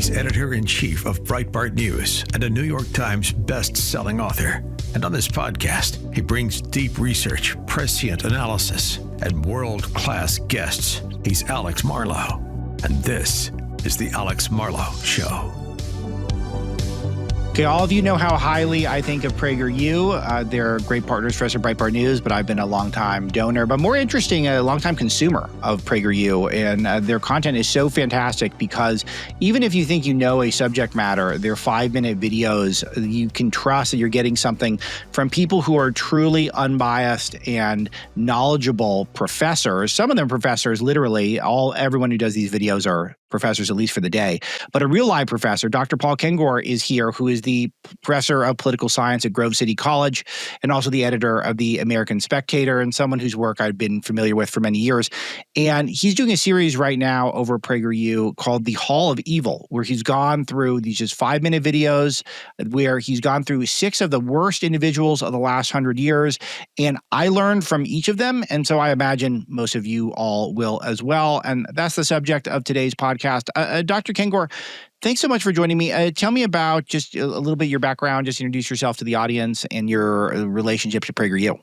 He's editor-in-chief of Breitbart News and a New York Times best-selling author. And on this podcast, he brings deep research, prescient analysis, and world-class guests. He's Alex Marlow, and this is The Alex Marlow Show. Okay, all of you know how highly I think of PragerU. They're great partners for us at Breitbart News, but I've been a longtime donor, but more interesting, a longtime consumer of PragerU. And their content is so fantastic because even if you think you know a subject matter, their 5-minute videos, you can trust that you're getting something from people who are truly unbiased and knowledgeable professors. Some of them professors, literally, everyone who does these videos are professors, at least for the day. But a real live professor, Dr. Paul Kengor, is here, who is the professor of political science at Grove City College and also the editor of the American Spectator, and someone whose work I've been familiar with for many years. And he's doing a series right now over at PragerU called The Hall of Evil, where he's gone through these just 5-minute videos where he's gone through 6 of the worst individuals of the last 100 years. And I learned from each of them. And so I imagine most of you all will as well. And that's the subject of today's podcast. Dr. Kengor, thanks so much for joining me. Tell me about just a little bit of your background. Just introduce yourself to the audience and your relationship to PragerU.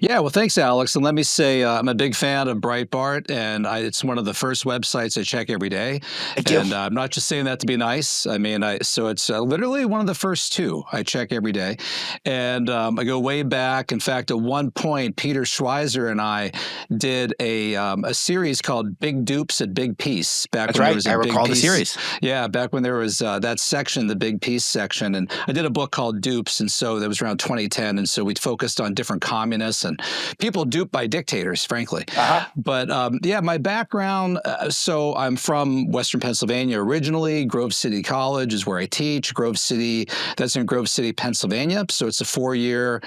Yeah, well, thanks, Alex. And let me say I'm a big fan of Breitbart, and it's one of the first websites I check every day. Thank you. And I'm not just saying that to be nice. I mean, so it's literally one of the first 2 I check every day. And I go way back. In fact, at one point, Peter Schweizer and I did a series called Big Dupes at Big Peace. That's right. I recall the series. Yeah, back when there was that section, the Big Peace section. And I did a book called Dupes, and so that was around 2010. And so we focused on different communists and people duped by dictators, frankly. But yeah, my background, so I'm from Western Pennsylvania originally. Grove City College is where I teach. Grove City, that's in Grove City, Pennsylvania. So it's a 4-year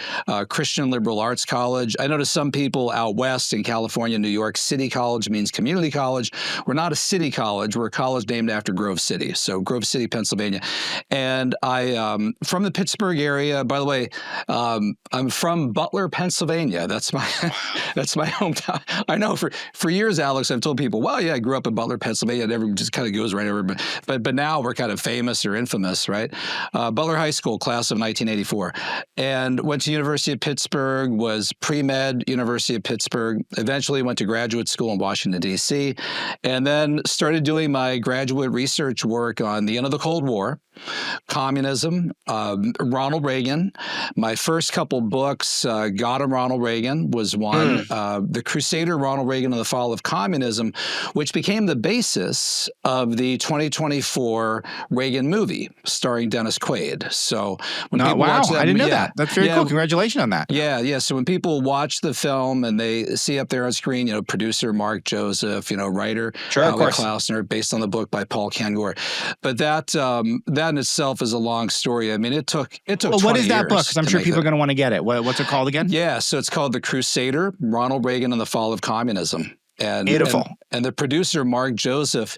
Christian liberal arts college. I know to some people out west in California, New York, City College means community college. We're not a city college. We're a college named after Grove City. So Grove City, Pennsylvania. And I, from the Pittsburgh area, by the way, I'm from Butler, Pennsylvania. That's my hometown. I know for years, Alex, I've told people, well, yeah, I grew up in Butler, Pennsylvania, and everyone just kind of goes right over. But now we're kind of famous or infamous, right? Butler High School, class of 1984, and went to University of Pittsburgh, was pre-med, University of Pittsburgh, eventually went to graduate school in Washington, D.C., and then started doing my graduate research work on the end of the Cold War, communism, Ronald Reagan. My first couple books, God and Ronald Reagan was one, The Crusader, Ronald Reagan and the Fall of Communism, which became the basis of the 2024 Reagan movie starring Dennis Quaid. So when people watch that, I didn't know that. That's very cool. Congratulations on that. Yeah. So when people watch the film and they see up there on screen, producer Mark Joseph, writer Alex Klausner, based on the book by Paul Kengor. But that in itself is a long story. I mean, it took. Well, what is that book? Because I'm sure people are going to want to get it. What's it called again? Yeah, so it's called The Crusader, Ronald Reagan and the Fall of Communism. And, beautiful. And the producer, Mark Joseph,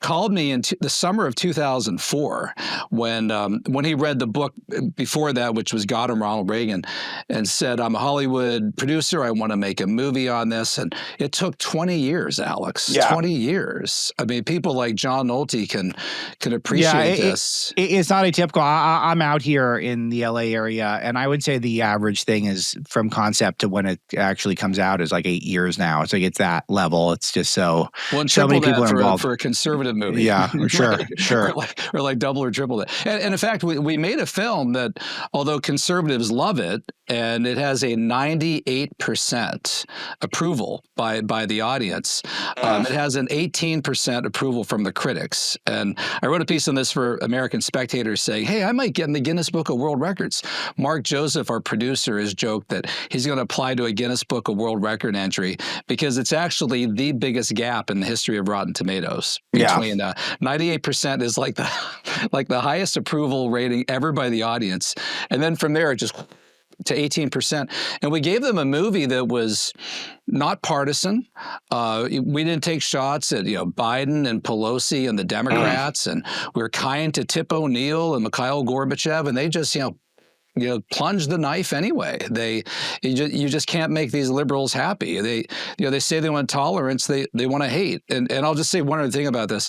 called me in the summer of 2004 when he read the book before that, which was God and Ronald Reagan, and said, I'm a Hollywood producer. I want to make a movie on this. And it took 20 years, Alex. Yeah. 20 years. I mean, people like John Nolte can appreciate this. It's not atypical. I'm out here in the LA area, and I would say the average thing is from concept to when it actually comes out is like 8 years now. So it's that level. It's just so many people are involved for a conservative movie. Yeah, sure. or like double or triple it. And in fact, we made a film that, although conservatives love it, and it has a 98% approval by the audience. It has an 18% approval from the critics. And I wrote a piece on this for American Spectator saying, hey, I might get in the Guinness Book of World Records. Mark Joseph, our producer, has joked that he's going to apply to a Guinness Book of World Record entry because it's actually the biggest gap in the history of Rotten Tomatoes. Between 98% is like the highest approval rating ever by the audience. And then from there, it just to 18%. And we gave them a movie that was not partisan. We didn't take shots at Biden and Pelosi and the Democrats, and we were kind to Tip O'Neill and Mikhail Gorbachev, and they just plunge the knife anyway. You just can't make these liberals happy. They say they want tolerance, they want to hate. And I'll just say one other thing about this.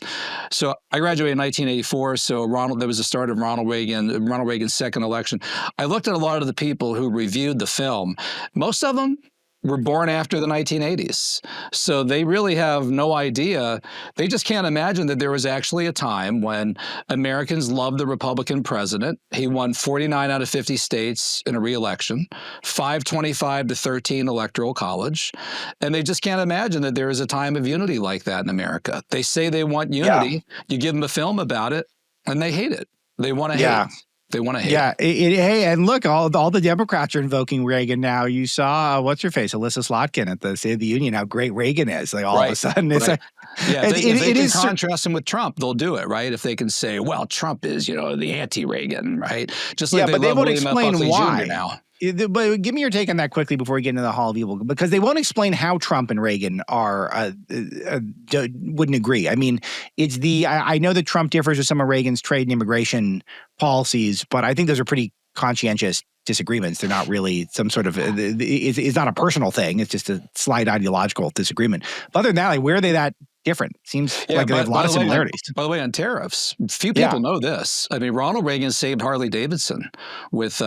So I graduated in 1984. So that was the start of Ronald Reagan's second election. I looked at a lot of the people who reviewed the film. Most of them were born after the 1980s. So they really have no idea. They just can't imagine that there was actually a time when Americans loved the Republican president. He won 49 out of 50 states in a re-election, 525 to 13 electoral college. And they just can't imagine that there is a time of unity like that in America. They say they want unity. Yeah. You give them a film about it, and they hate it. They want to hate. They want to hate. Yeah. Hey, and look, all the Democrats are invoking Reagan now. You saw, what's her face, Alyssa Slotkin at the State of the Union, how great Reagan is. Like all of a sudden, it's like, if they can contrast him with Trump, they'll do it, right? If they can say, well, Trump is, the anti-Reagan, right? Just like but they won't William explain Buckley why. Jr. now. But give me your take on that quickly before we get into the Hall of Evil, because they won't explain how Trump and Reagan wouldn't agree. I mean, I know that Trump differs with some of Reagan's trade and immigration policies, but I think those are pretty conscientious disagreements. They're not really some sort of, it's not a personal thing. It's just a slight ideological disagreement. But other than that, like, where are they that different? Seems like they have a lot of similarities. By the way, on tariffs, few people know this. I mean, Ronald Reagan saved Harley Davidson with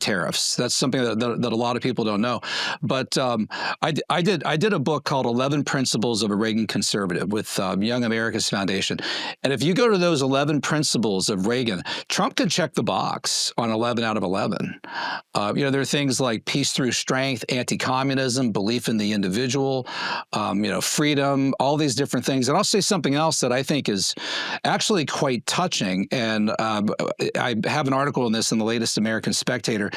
tariffs. That's something that a lot of people don't know. But I did a book called 11 Principles of a Reagan Conservative with Young America's Foundation. And if you go to those 11 principles of Reagan, Trump can check the box on 11 out of 11. There are things like peace through strength, anti-communism, belief in the individual, freedom, all these different things. And I'll say something else that I think is actually quite touching. And I have an article on this in the latest American Spectator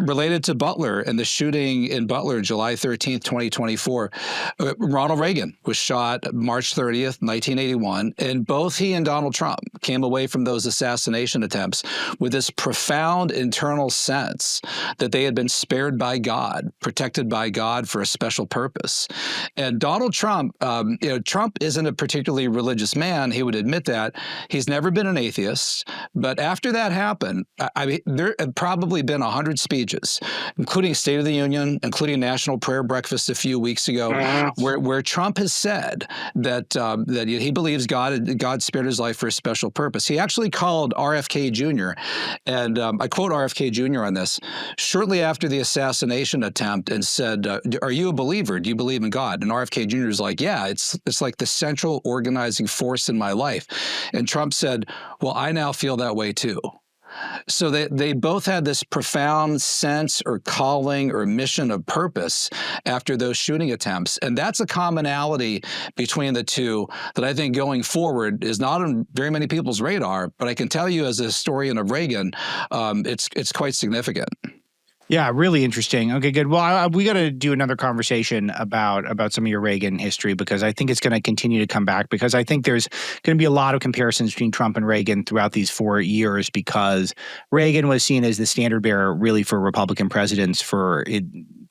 related to Butler and the shooting in Butler, July 13th, 2024. Ronald Reagan was shot March 30th, 1981. And both he and Donald Trump came away from those assassination attempts with this profound internal sense that they had been spared by God, protected by God for a special purpose. And Donald Trump, Trump isn't a particularly religious man. He would admit that. He's never been an atheist. But after that happened, there have probably been 100 speeches, including State of the Union, including National Prayer Breakfast a few weeks ago, where Trump has said that he believes God spared his life for a special purpose. He actually called RFK Jr., and I quote RFK Jr. on this, shortly after the assassination attempt, and said, "Are you a believer? Do you believe in God?" And RFK Jr. is like, "Yeah, it's like the central organizing force in my life." And Trump said, "Well, I now feel that way too." So they both had this profound sense or calling or mission of purpose after those shooting attempts. And that's a commonality between the two that I think going forward is not on very many people's radar. But I can tell you as a historian of Reagan, it's quite significant. Yeah, really interesting. Okay, good. Well, we got to do another conversation about some of your Reagan history, because I think it's going to continue to come back, because I think there's going to be a lot of comparisons between Trump and Reagan throughout these 4 years, because Reagan was seen as the standard bearer really for Republican presidents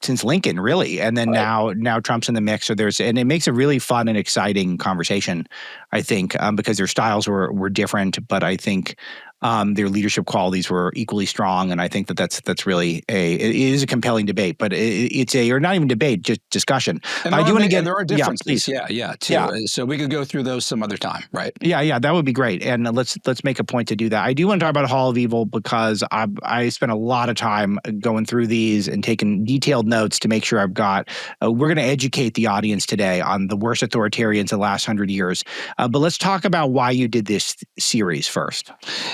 since Lincoln, really. And then now Trump's in the mix. And it makes a really fun and exciting conversation, I think, because their styles were different, but I think their leadership qualities were equally strong, and I think that's really it is a compelling debate, but it's or not even debate, just discussion. And I do want to get there are differences, too. So we could go through those some other time, right? Yeah, that would be great, and let's make a point to do that. I do want to talk about Hall of Evil because I spent a lot of time going through these and taking detailed notes to make sure I've got. We're going to educate the audience today on the worst authoritarians of the last 100 years, but let's talk about why you did this series first.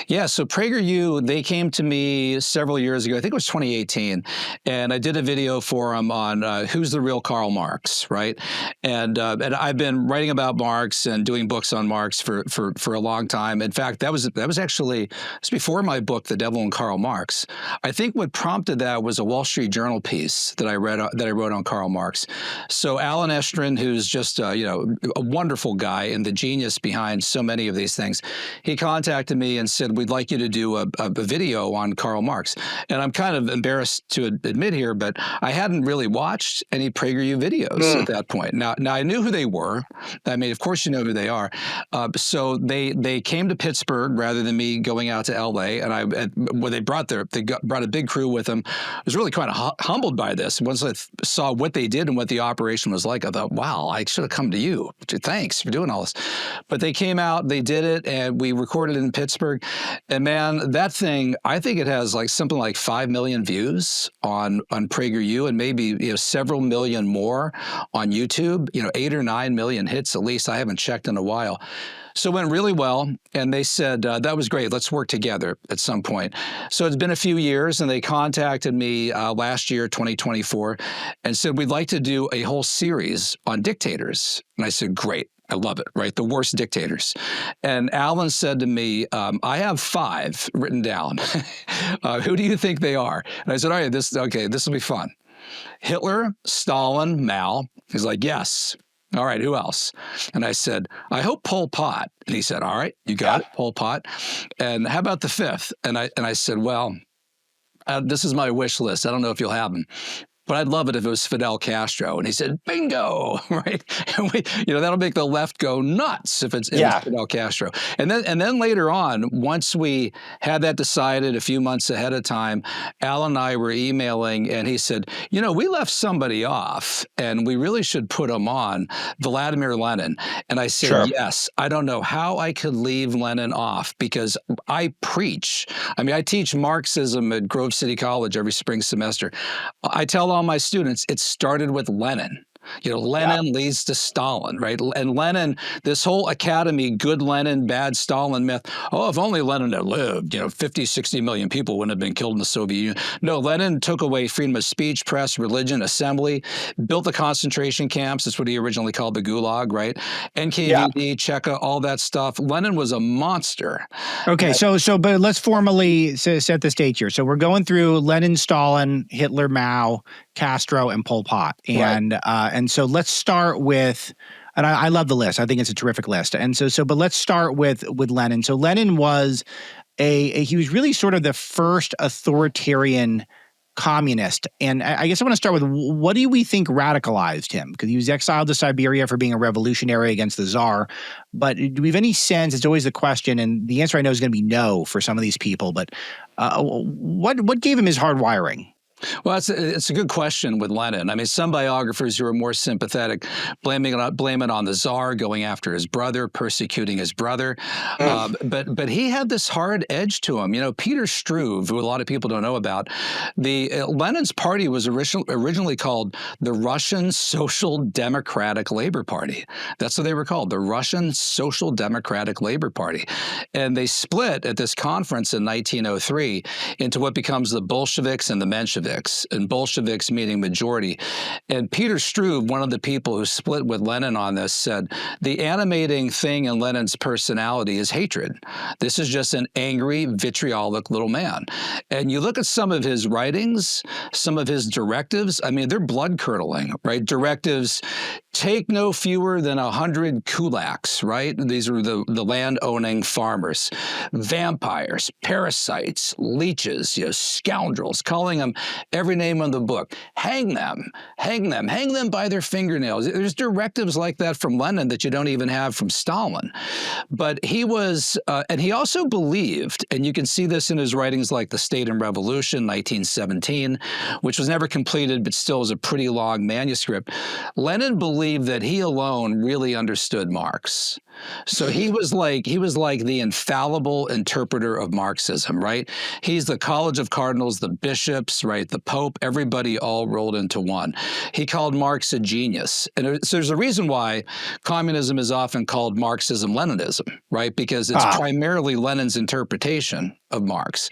Yeah, so PragerU, they came to me several years ago. I think it was 2018, and I did a video for them on who's the real Karl Marx, right? And I've been writing about Marx and doing books on Marx for a long time. In fact, that was actually before my book, The Devil and Karl Marx. I think what prompted that was a Wall Street Journal piece that I wrote on Karl Marx. So Alan Estrin, who's just a wonderful guy and the genius behind so many of these things, he contacted me and said, "We'd like you to do a video on Karl Marx." And I'm kind of embarrassed to admit here, but I hadn't really watched any PragerU videos at that point. Now I knew who they were. I mean, of course you know who they are. So they came to Pittsburgh rather than me going out to LA, and they brought a big crew with them. I was really kind of humbled by this. Once I saw what they did and what the operation was like, I thought, wow, I should have come to you. Thanks for doing all this. But they came out, they did it, and we recorded it in Pittsburgh. And man, that thing, I think it has like something like 5 million views on PragerU, and maybe several million more on YouTube. 8 or 9 million hits at least. I haven't checked in a while. So it went really well, and they said, that was great, let's work together at some point. So it's been a few years, and they contacted me last year, 2024, and said, we'd like to do a whole series on dictators. And I said, great, I love it, right? The worst dictators. And Alan said to me, I have 5 written down. Who do you think they are? And I said, all right, this will be fun. Hitler, Stalin, Mao. He's like, yes. All right, who else? And I said, I hope Pol Pot. And he said, all right, you got it, Pol Pot. And how about the 5th? And I said, well, this is my wish list. I don't know if you'll have them, but I'd love it if it was Fidel Castro. And he said, bingo, right? And that'll make the left go nuts if it's Fidel Castro. And then later on, once we had that decided a few months ahead of time, Al and I were emailing, and he said, we left somebody off, and we really should put him on, Vladimir Lenin. And I said, sure. Yes, I don't know how I could leave Lenin off, because I teach Marxism at Grove City College every spring semester. I tell all my students, it started with Lenin. Lenin leads to Stalin, right? And Lenin, this whole academy, good Lenin, bad Stalin myth. Oh, if only Lenin had lived, 50, 60 million people wouldn't have been killed in the Soviet Union. No, Lenin took away freedom of speech, press, religion, assembly, built the concentration camps. That's what he originally called the Gulag, right? NKVD, Cheka, all that stuff. Lenin was a monster. Okay, but let's formally set the stage here. So we're going through Lenin, Stalin, Hitler, Mao, Castro, and Pol Pot. And so let's start with, and I love the list. I think it's a terrific list. And but let's start with Lenin. So Lenin was he was really sort of the first authoritarian communist. And I guess I want to start with, what do we think radicalized him? Because he was exiled to Siberia for being a revolutionary against the Tsar. But do we have any sense? It's always the question, and the answer I know is going to be no for some of these people. But what gave him his hard wiring? Well, it's a good question with Lenin. I mean, some biographers who are more sympathetic blame it on the Tsar, going after his brother, persecuting his brother. But he had this hard edge to him. Peter Struve, who a lot of people don't know about, Lenin's party was originally called the Russian Social Democratic Labor Party. That's what they were called, the Russian Social Democratic Labor Party. And they split at this conference in 1903 into what becomes the Bolsheviks and the Mensheviks. And Bolsheviks meaning majority. And Peter Struve, one of the people who split with Lenin on this, said, the animating thing in Lenin's personality is hatred. This is just an angry, vitriolic little man. And you look at some of his writings, some of his directives, I mean, they're blood-curdling, right? Directives, take no fewer than 100 kulaks, right? These are the land-owning farmers. Vampires, parasites, leeches, scoundrels, calling them every name on the book. Hang them by their fingernails. There's directives like that from Lenin that you don't even have from Stalin. But he was, and he also believed, and you can see this in his writings like The State and Revolution, 1917, which was never completed, but still is a pretty long manuscript. Lenin believed that he alone really understood Marx. So he was like the infallible interpreter of Marxism, right? He's the College of Cardinals, the bishops, right? The Pope, everybody all rolled into one. He called Marx a genius. And so there's a reason why communism is often called Marxism-Leninism, right? Because it's primarily Lenin's interpretation of Marx.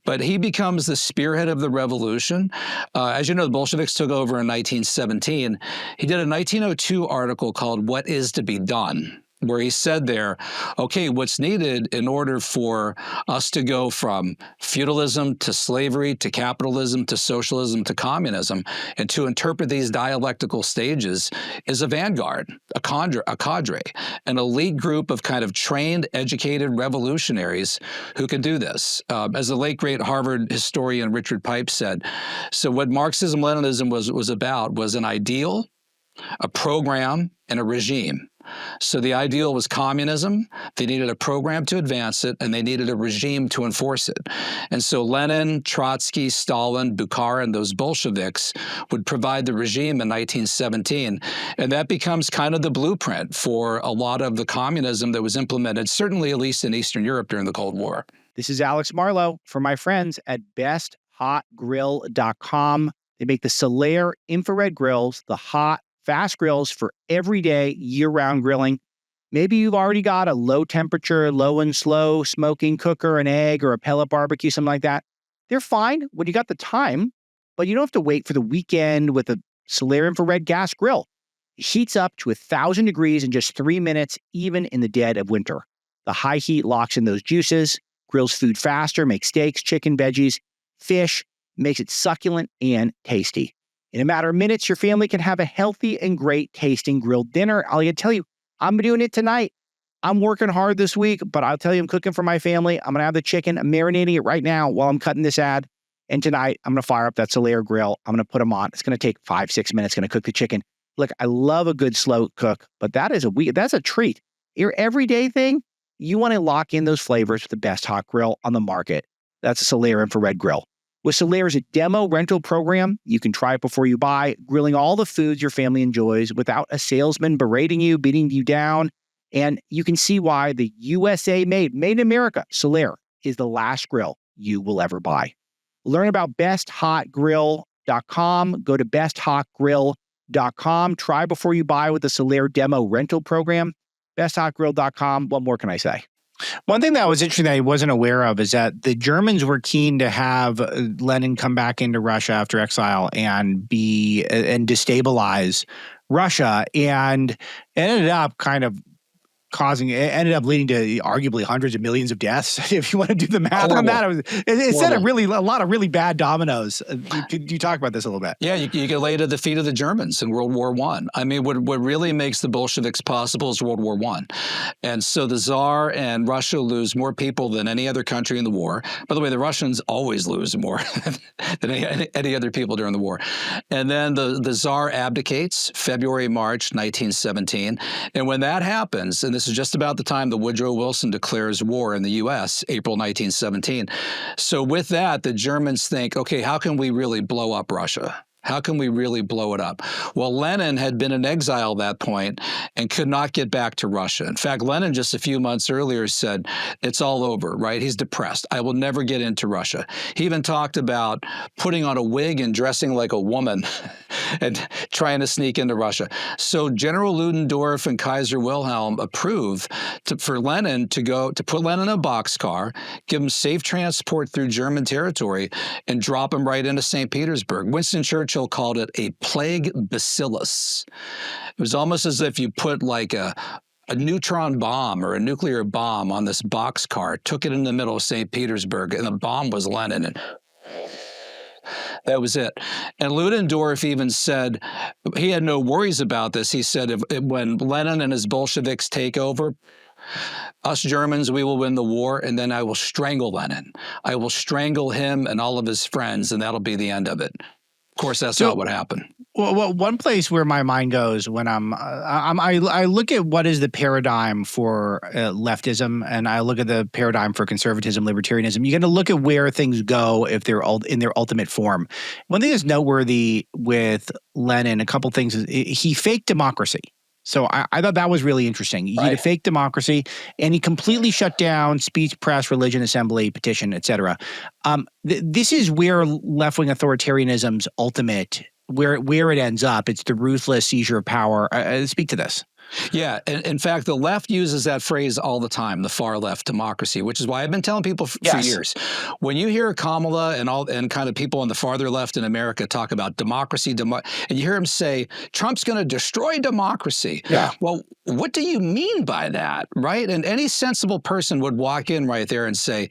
But he becomes the spearhead of the revolution. As you know, the Bolsheviks took over in 1917. He did a 1902 article called What Is to Be Done. where he said there, okay, what's needed in order for us to go from feudalism to slavery to capitalism to socialism to communism, and to interpret these dialectical stages, is a vanguard, a cadre, an elite group of kind of trained, educated revolutionaries who can do this. As the late, great Harvard historian Richard Pipes said, so what Marxism-Leninism was about was an ideal, a program, and a regime. So the ideal was communism. They needed a program to advance it, and they needed a regime to enforce it. And so Lenin, Trotsky, Stalin, Bukharin, those Bolsheviks would provide the regime in 1917. And that becomes kind of the blueprint for a lot of the communism that was implemented, certainly at least in Eastern Europe during the Cold War. This is Alex Marlow for my friends at besthotgrill.com. They make the Solaire infrared grills, the hot, fast grills for everyday, year-round grilling. Maybe you've already got a low-temperature, low and slow smoking cooker, an egg, or a pellet barbecue, something like that. They're fine when you got the time, but you don't have to wait for the weekend with a Solaire infrared gas grill. It heats up to 1,000 degrees in just 3 minutes, even in the dead of winter. The high heat locks in those juices, grills food faster, makes steaks, chicken, veggies, fish, makes it succulent and tasty. In a matter of minutes, your family can have a healthy and great tasting grilled dinner. I'll tell you, I'm doing it tonight. I'm working hard this week, but I'll tell you, I'm cooking for my family. I'm going to have the chicken. I'm marinating it right now while I'm cutting this ad. And tonight, I'm going to fire up that Solaire grill. I'm going to put them on. It's going to take 5-6 minutes. Going to cook the chicken. Look, I love a good slow cook, but that's a treat. Your everyday thing, you want to lock in those flavors with the best hot grill on the market. That's a Solaire infrared grill. With Solaire's demo rental program, you can try it before you buy, grilling all the foods your family enjoys without a salesman berating you, beating you down. And you can see why the USA made in America, Solaire, is the last grill you will ever buy. Learn about besthotgrill.com. Go to besthotgrill.com. Try before you buy with the Solaire demo rental program. Besthotgrill.com. What more can I say? One thing that was interesting that I wasn't aware of is that the Germans were keen to have Lenin come back into Russia after exile and destabilize Russia, and ended up leading to arguably hundreds of millions of deaths. If you want to do the math on that, it set a lot of really bad dominoes. Could you talk about this a little bit? Yeah, you can lay to the feet of the Germans in World War I. I mean, what really makes the Bolsheviks possible is World War I. And so the Tsar and Russia lose more people than any other country in the war. By the way, the Russians always lose more than any other people during the war. And then the Tsar abdicates February, March 1917. And when that happens, and this is just about the time that Woodrow Wilson declares war in the U.S., April 1917. So with that, the Germans think, okay, how can we really blow up Russia? How can we really blow it up? Well, Lenin had been in exile at that point and could not get back to Russia. In fact, Lenin just a few months earlier said, it's all over, right? He's depressed. I will never get into Russia. He even talked about putting on a wig and dressing like a woman and trying to sneak into Russia. So General Ludendorff and Kaiser Wilhelm approve for Lenin to put Lenin in a boxcar, give him safe transport through German territory, and drop him right into St. Petersburg. Winston Churchill called it a plague bacillus. It was almost as if you put like a neutron bomb or a nuclear bomb on this boxcar, took it in the middle of St. Petersburg, and the bomb was Lenin. And that was it. And Ludendorff even said he had no worries about this. He said when Lenin and his Bolsheviks take over, us Germans, we will win the war, and then I will strangle Lenin. I will strangle him and all of his friends, and that'll be the end of it. Of course, that's not what happened. Well, one place where my mind goes when I look at what is the paradigm for leftism, and I look at the paradigm for conservatism, libertarianism. You got to look at where things go if they're in their ultimate form. One thing that's noteworthy with Lenin, a couple things, is he faked democracy. So I thought that was really interesting. He had a fake democracy, and he completely shut down speech, press, religion, assembly, petition, et cetera. This is where left-wing authoritarianism's ultimate, where it ends up. It's the ruthless seizure of power. Speak to this. Yeah. In fact, the left uses that phrase all the time, the far left democracy, which is why I've been telling people for years. When you hear Kamala and kind of people on the farther left in America talk about democracy, and you hear them say, Trump's going to destroy democracy. Yeah. Well, what do you mean by that, right? And any sensible person would walk in right there and say,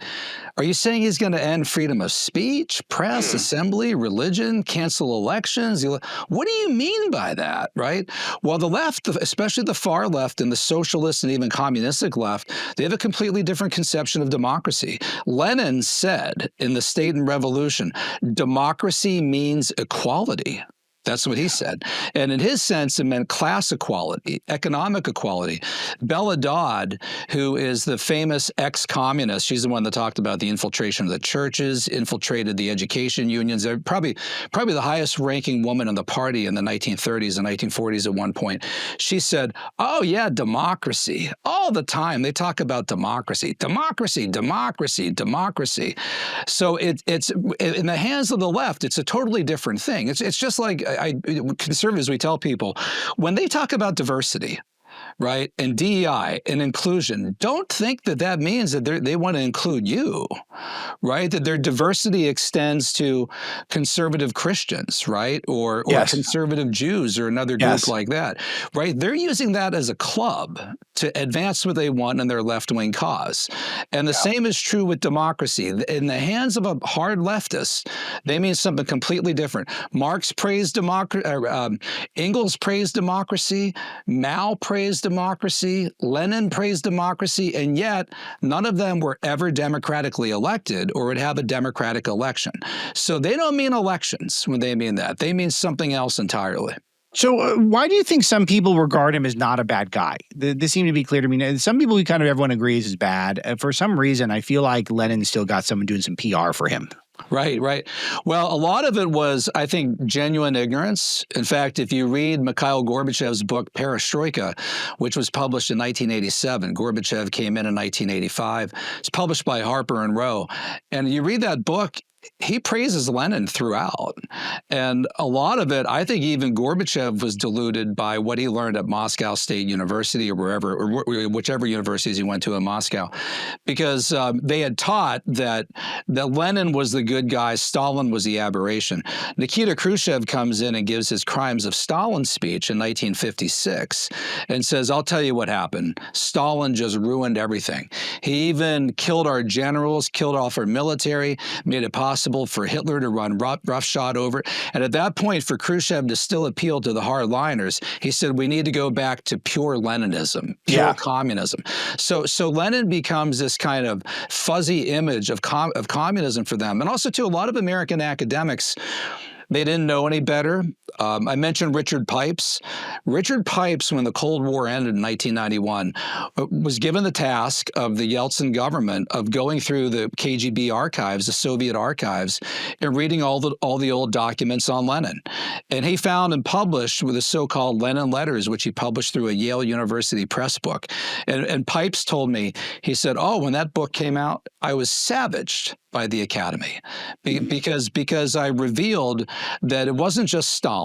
are you saying he's going to end freedom of speech, press, assembly, religion, cancel elections? What do you mean by that, right? Well, the left, especially the far left and the socialist and even communistic left, they have a completely different conception of democracy. Lenin said in The State and Revolution, democracy means equality. That's what he said. And in his sense, it meant class equality, economic equality. Bella Dodd, who is the famous ex-communist, she's the one that talked about the infiltration of the churches, infiltrated the education unions. They're probably the highest ranking woman in the party in the 1930s and 1940s at one point. She said, oh yeah, democracy. All the time they talk about democracy, democracy, democracy, democracy. So it's in the hands of the left, it's a totally different thing. It's just like conservatives, we tell people, when they talk about diversity, right, and DEI and inclusion, don't think that means that they want to include you, right? That their diversity extends to conservative Christians, right, or conservative Jews or another group like that, right? They're using that as a club to advance what they want in their left-wing cause. And the same is true with democracy. In the hands of a hard leftist, they mean something completely different. Marx praised democracy, Engels praised democracy, Mao praised democracy, Lenin praised democracy, and yet none of them were ever democratically elected or would have a democratic election. So they don't mean elections when they mean that. They mean something else entirely. So why do you think some people regard him as not a bad guy? This seemed to be clear to me. Some people kind of everyone agrees is bad. For some reason, I feel like Lenin still got someone doing some PR for him. Right, right. Well, a lot of it was, I think, genuine ignorance. In fact, if you read Mikhail Gorbachev's book, Perestroika, which was published in 1987, Gorbachev came in 1985. It's published by Harper and Row. And you read that book, he praises Lenin throughout. And a lot of it, I think even Gorbachev was deluded by what he learned at Moscow State University or wherever, or whichever universities he went to in Moscow, because they had taught that Lenin was the good guy, Stalin was the aberration. Nikita Khrushchev comes in and gives his Crimes of Stalin speech in 1956 and says, I'll tell you what happened. Stalin just ruined everything. He even killed our generals, killed off our military, made it possible for Hitler to run roughshod over it. And at that point, for Khrushchev to still appeal to the hardliners, he said, we need to go back to pure Leninism, pure communism. So Lenin becomes this kind of fuzzy image of communism for them. And also, too, a lot of American academics, they didn't know any better. I mentioned Richard Pipes. Richard Pipes, when the Cold War ended in 1991, was given the task of the Yeltsin government of going through the KGB archives, the Soviet archives, and reading all the old documents on Lenin. And he found and published with the so-called Lenin letters, which he published through a Yale University press book. And Pipes told me, he said, when that book came out, I was savaged by the Academy because I revealed that it wasn't just Stalin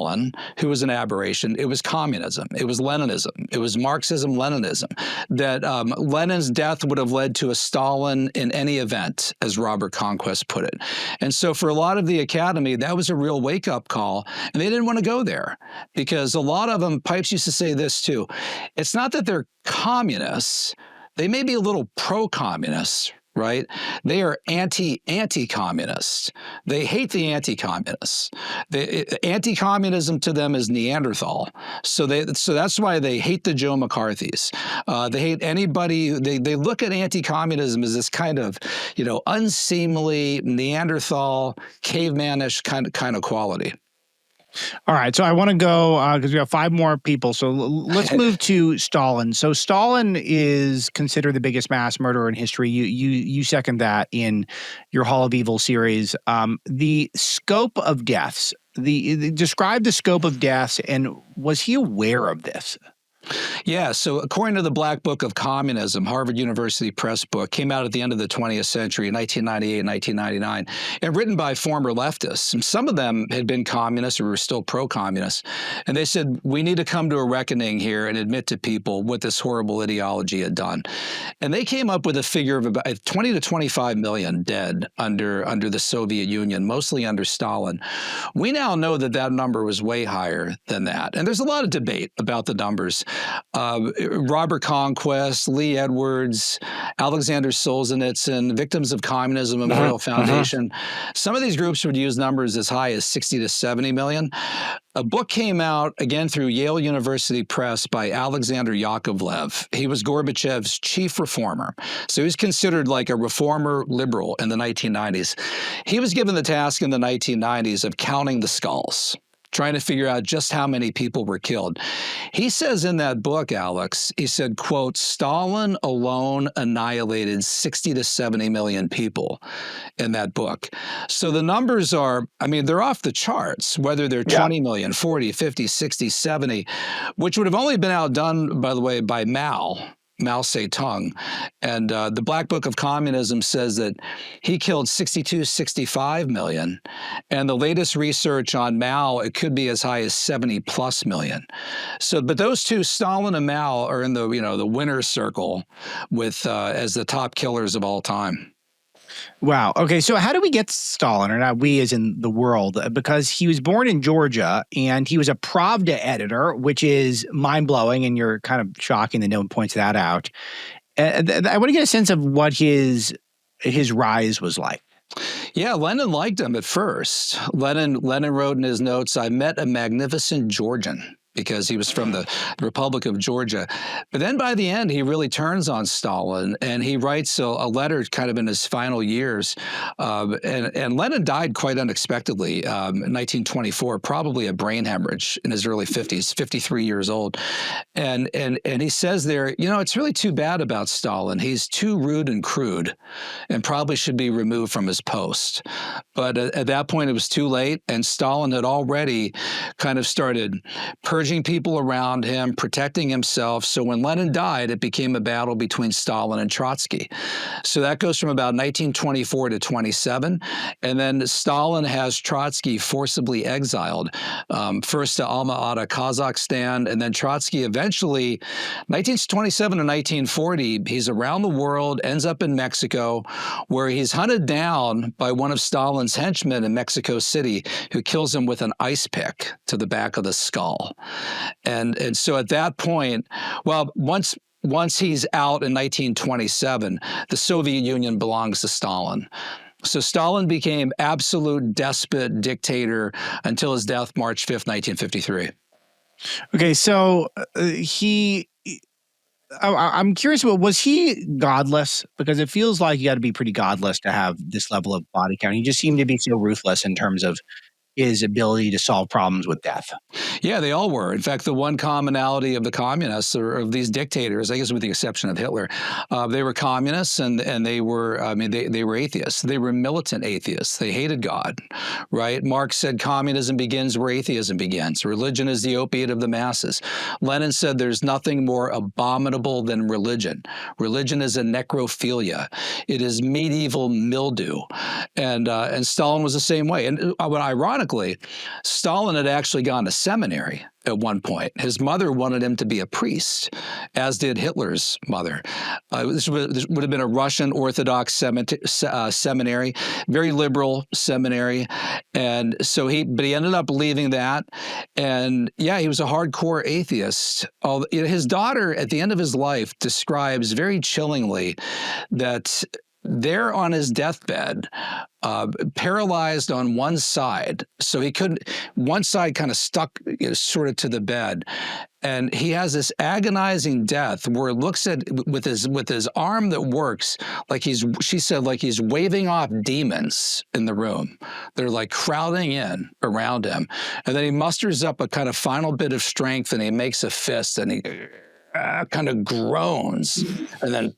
who was an aberration. It was communism. It was Leninism. It was Marxism, Leninism. That Lenin's death would have led to a Stalin in any event, as Robert Conquest put it. And so for a lot of the Academy, that was a real wake-up call, and they didn't want to go there because a lot of them, Pipes used to say this too, it's not that they're communists. They may be a little pro-communist, right? They are anti-communist. They hate the anti-communists. Anti-communism to them is Neanderthal. So that's why they hate the Joe McCarthys. They hate anybody. They look at anti-communism as this kind of, unseemly Neanderthal, cavemanish kind of quality. All right, so I want to go because we have 5 more people. So let's move to Stalin. So Stalin is considered the biggest mass murderer in history. You second that in your Hall of Evil series. The scope of deaths. Describe the scope of deaths, and was he aware of this? Yeah, so according to the Black Book of Communism, Harvard University Press book, came out at the end of the 20th century, 1998 and 1999, and written by former leftists. And some of them had been communists or were still pro-communist. And they said, we need to come to a reckoning here and admit to people what this horrible ideology had done. And they came up with a figure of about 20 to 25 million dead under the Soviet Union, mostly under Stalin. We now know that that number was way higher than that. And there's a lot of debate about the numbers. Robert Conquest, Lee Edwards, Alexander Solzhenitsyn, Victims of Communism Memorial Foundation. Some of these groups would use numbers as high as 60 to 70 million. A book came out, again, through Yale University Press by Alexander Yakovlev. He was Gorbachev's chief reformer. So he was considered like a reformer liberal in the 1990s. He was given the task in the 1990s of counting the skulls, trying to figure out just how many people were killed. He says in that book, Alex, he said, quote, Stalin alone annihilated 60 to 70 million people in that book. So the numbers are, I mean, they're off the charts, whether they're 20 million, 40, 50, 60, 70, which would have only been outdone, by the way, by Mao Zedong. And the Black Book of Communism says that he killed 62, 65 million. And the latest research on Mao, it could be as high as 70 plus million. So, but those two, Stalin and Mao, are in the, the winner's circle with as the top killers of all time. Wow. Okay. So how do we get Stalin, or not we as in the world? Because he was born in Georgia and he was a Pravda editor, which is mind-blowing, and you're kind of shocking that no one points that out. I want to get a sense of what his rise was like. Yeah, Lenin liked him at first. Lenin wrote in his notes, I met a magnificent Georgian, because he was from the Republic of Georgia. But then by the end, he really turns on Stalin, and he writes a letter kind of in his final years. And Lenin died quite unexpectedly in 1924, probably a brain hemorrhage in his early 50s, 53 years old. And he says there, it's really too bad about Stalin. He's too rude and crude and probably should be removed from his post. But at that point, it was too late, and Stalin had already kind of started purging people around him, protecting himself. So when Lenin died, it became a battle between Stalin and Trotsky. So that goes from about 1924 to 27. And then Stalin has Trotsky forcibly exiled, first to Alma-Ata, Kazakhstan, and then Trotsky eventually, 1927 to 1940, he's around the world, ends up in Mexico, where he's hunted down by one of Stalin's henchmen in Mexico City, who kills him with an ice pick to the back of the skull. And so at that point, well, once he's out in 1927, the Soviet Union belongs to Stalin. So Stalin became absolute despot dictator until his death, March 5th, 1953. Okay, so I'm curious, was he godless? Because it feels like you got to be pretty godless to have this level of body count. He just seemed to be so ruthless in terms of his ability to solve problems with death. Yeah, they all were. In fact, the one commonality of the communists, or of these dictators, I guess with the exception of Hitler, they were communists, and they were, they were atheists. They were militant atheists. They hated God, right? Marx said communism begins where atheism begins. Religion is the opiate of the masses. Lenin said there's nothing more abominable than religion. Religion is a necrophilia. It is medieval mildew. And Stalin was the same way. And ironically, Stalin had actually gone to seminary at one point. His mother wanted him to be a priest, as did Hitler's mother. This would have been a Russian Orthodox seminary, very liberal seminary. And so he ended up leaving that. And yeah, he was a hardcore atheist. His daughter, at the end of his life, describes very chillingly that there on his deathbed, paralyzed on one side, so he couldn't. One side kind of stuck, sort of to the bed, and he has this agonizing death where it looks at with his arm that works like she said, like he's waving off demons in the room. They're like crowding in around him, and then he musters up a kind of final bit of strength, and he makes a fist, and he kind of groans, and then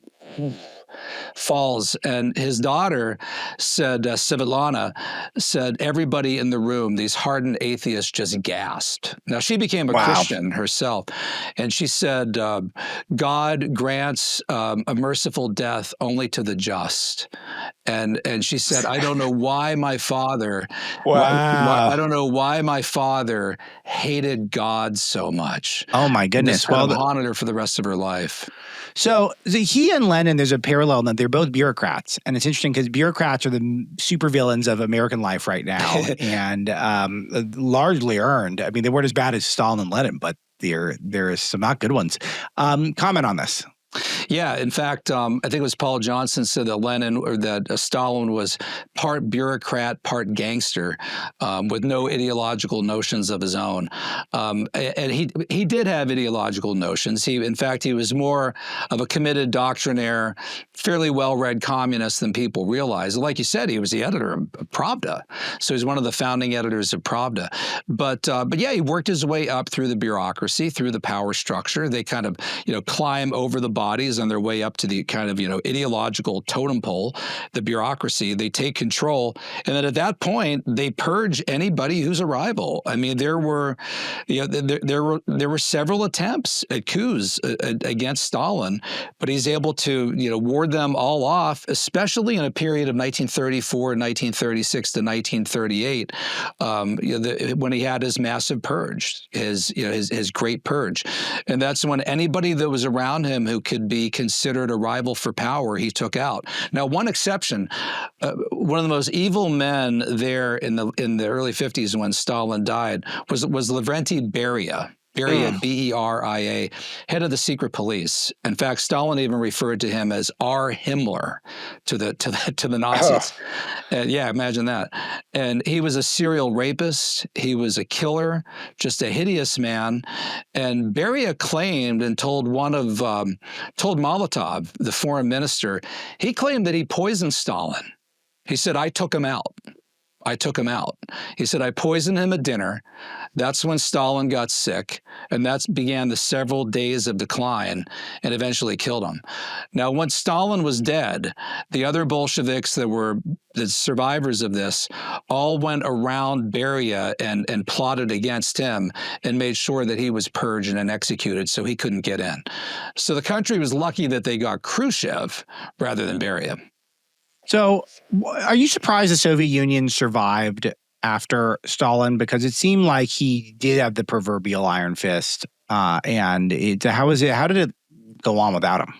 falls. And his daughter said, Svetlana, said everybody in the room, these hardened atheists, just gasped. Now, she became a Christian herself. And she said, God grants a merciful death only to the just. And she said, I don't know why my father, I don't know why my father hated God so much. Oh my goodness! Well, haunted her for the rest of her life. So he and Lenin, there's a parallel that they're both bureaucrats, and it's interesting because bureaucrats are the supervillains of American life right now, and largely earned. I mean, they weren't as bad as Stalin and Lenin, but there are some not good ones. Comment on this. Yeah, in fact, I think it was Paul Johnson said that Stalin was part bureaucrat, part gangster, with no ideological notions of his own. And he did have ideological notions. In fact, he was more of a committed doctrinaire, fairly well-read communist than people realize. Like you said, he was the editor of Pravda, so he's one of the founding editors of Pravda. But yeah, he worked his way up through the bureaucracy, through the power structure. They kind of climb over the bodies on their way up to the kind of ideological totem pole, the bureaucracy. They take control, and then at that point they purge anybody who's a rival. I mean, there were several attempts at coups against Stalin, but he's able to ward them all off, especially in a period of 1934, 1936 to 1938, when he had his massive purge, his great purge, and that's when anybody that was around him who could be considered a rival for power, he took out. Now, one exception, one of the most evil men there in the early 50s when Stalin died was Lavrentiy Beria. Beria, B-E-R-I-A, head of the secret police. In fact, Stalin even referred to him as R. Himmler to the Nazis. Yeah, imagine that. And he was a serial rapist. He was a killer, just a hideous man. And Beria claimed and told Molotov, the foreign minister, he claimed that he poisoned Stalin. He said, I took him out. He said, I poisoned him at dinner. That's when Stalin got sick, and that began the several days of decline and eventually killed him. Now, when Stalin was dead, the other Bolsheviks that were the survivors of this all went around Beria and plotted against him and made sure that he was purged and executed so he couldn't get in. So the country was lucky that they got Khrushchev rather than Beria. So are you surprised the Soviet Union survived after Stalin? Because it seemed like he did have the proverbial iron fist. How did it go on without him?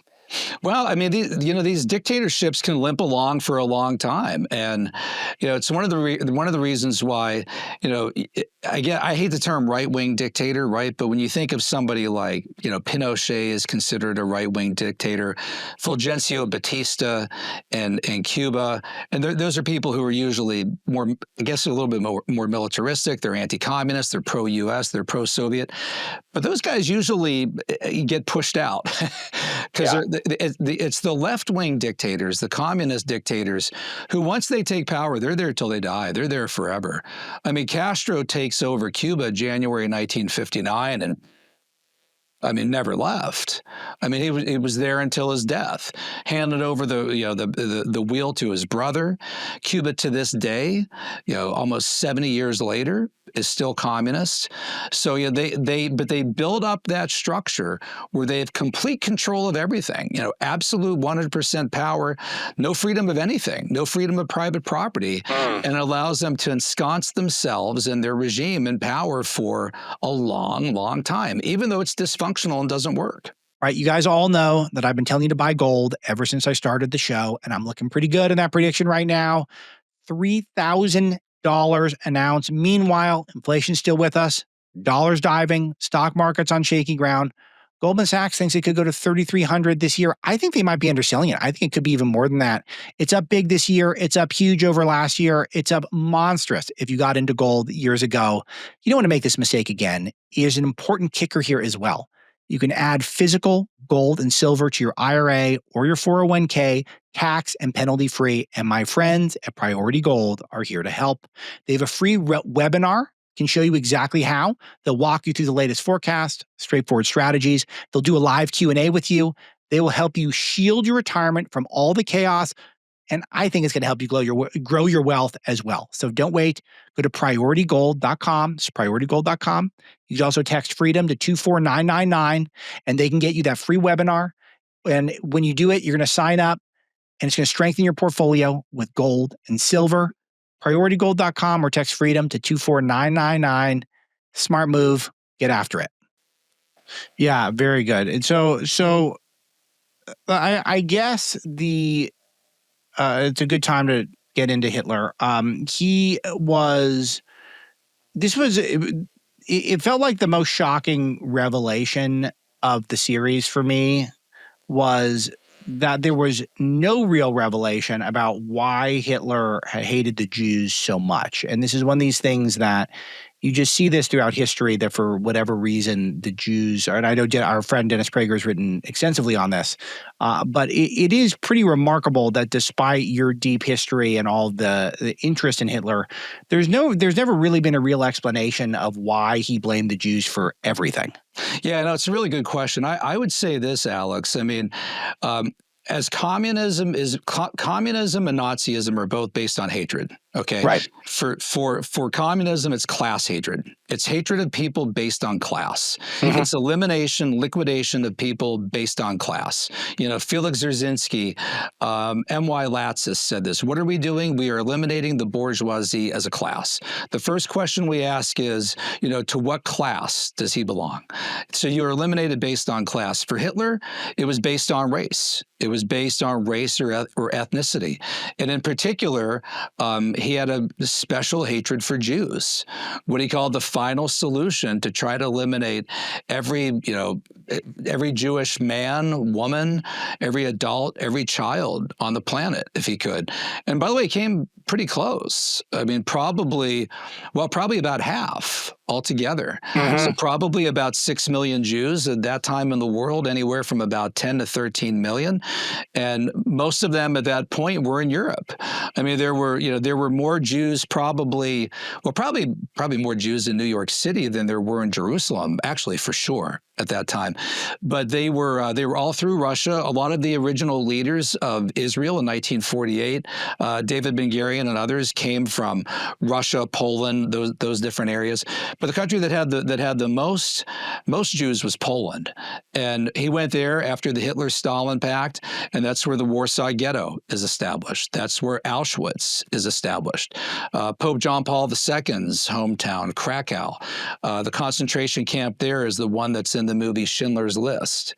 Well, I mean, these dictatorships can limp along for a long time, and it's one of the reasons why I hate the term right-wing dictator, right? But when you think of somebody like Pinochet is considered a right-wing dictator, Fulgencio Batista and Cuba, and those are people who are usually more, I guess, a little bit more militaristic. They're anti-communist, they're pro-U.S., they're pro-Soviet, but those guys usually get pushed out because it's the left-wing dictators, the communist dictators, who once they take power, they're there till they die. They're there forever. I mean, Castro takes over Cuba January 1959 and never left. I mean, he was there until his death. Handed over the wheel to his brother. Cuba to this day, almost 70 years later, is still communist. So they build up that structure where they have complete control of everything. Absolute 100% power, no freedom of anything, no freedom of private property, and it allows them to ensconce themselves and their regime in power for a long, long time, even though it's dysfunctional and doesn't work. Right. You guys all know that I've been telling you to buy gold ever since I started the show, and I'm looking pretty good in that prediction right now. $3,000 an ounce. Meanwhile, inflation's still with us. Dollars diving, stock market's on shaky ground. Goldman Sachs thinks it could go to 3,300 this year. I think they might be underselling it. I think it could be even more than that. It's up big this year. It's up huge over last year. It's up monstrous if you got into gold years ago. You don't want to make this mistake again. There's an important kicker here as well. You can add physical gold and silver to your IRA or your 401k, tax and penalty free. And my friends at Priority Gold are here to help. They have a free webinar, can show you exactly how. They'll walk you through the latest forecast, straightforward strategies. They'll do a live Q&A with you. They will help you shield your retirement from all the chaos. And I think it's going to help you grow your wealth as well. So don't wait. Go to prioritygold.com. It's prioritygold.com. You can also text freedom to 24999 and they can get you that free webinar. And when you do it, you're going to sign up and it's going to strengthen your portfolio with gold and silver. Prioritygold.com or text freedom to 24999. Smart move. Get after it. Yeah, very good. And so I guess it's a good time to get into Hitler. It felt like the most shocking revelation of the series for me was that there was no real revelation about why Hitler hated the Jews so much. And this is one of these things that you just see this throughout history, that for whatever reason, the Jews are, and I know our friend Dennis Prager has written extensively on this, but it is pretty remarkable that despite your deep history and all the interest in Hitler, there's never really been a real explanation of why he blamed the Jews for everything. Yeah, no, it's a really good question. I would say this, Alex. I mean, as communism and Nazism are both based on hatred. Okay. Right. For communism, it's class hatred. It's hatred of people based on class. Mm-hmm. It's liquidation of people based on class. Felix Dzerzhinsky, M.Y. Latsis said this. What are we doing? We are eliminating the bourgeoisie as a class. The first question we ask is, to what class does he belong? So you're eliminated based on class. For Hitler, it was based on race. It was based on race or ethnicity. And in particular, he had a special hatred for Jews, what he called the final solution to try to eliminate every Jewish man, woman, every adult, every child on the planet, if he could. And by the way, he came pretty close. I mean, probably about half altogether. Mm-hmm. So probably about 6 million Jews at that time in the world, anywhere from about 10 to 13 million. And most of them at that point were in Europe. I mean, there were more Jews probably more Jews in New York City than there were in Jerusalem, actually, for sure, at that time. But they were all through Russia. A lot of the original leaders of Israel in 1948, David Ben-Gurion and others, came from Russia, Poland, those different areas. But the country that had the most Jews was Poland, and he went there after the Hitler-Stalin Pact, and that's where the Warsaw Ghetto is established. That's where Auschwitz is established. Pope John Paul II's hometown, Krakow, the concentration camp there is the one that's in the movie Schindler's List.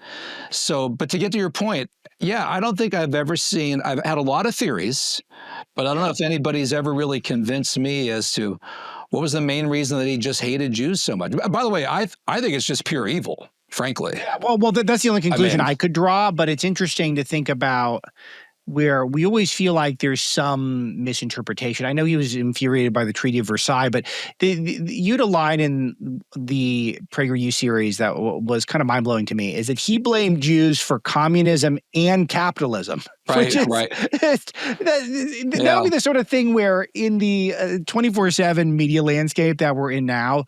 So, but to get to your point, yeah, I don't think I've had a lot of theories, but I don't know if anybody's ever really convinced me as to what was the main reason that he just hated Jews so much. By the way, I think it's just pure evil, frankly. Yeah, well, that's the only conclusion I could draw, but it's interesting to think about where we always feel like there's some misinterpretation. I know he was infuriated by the Treaty of Versailles, but you had a line in the PragerU series that was kind of mind-blowing to me, is that he blamed Jews for communism and capitalism. Right. That would be the sort of thing where in the 24/7 media landscape that we're in now,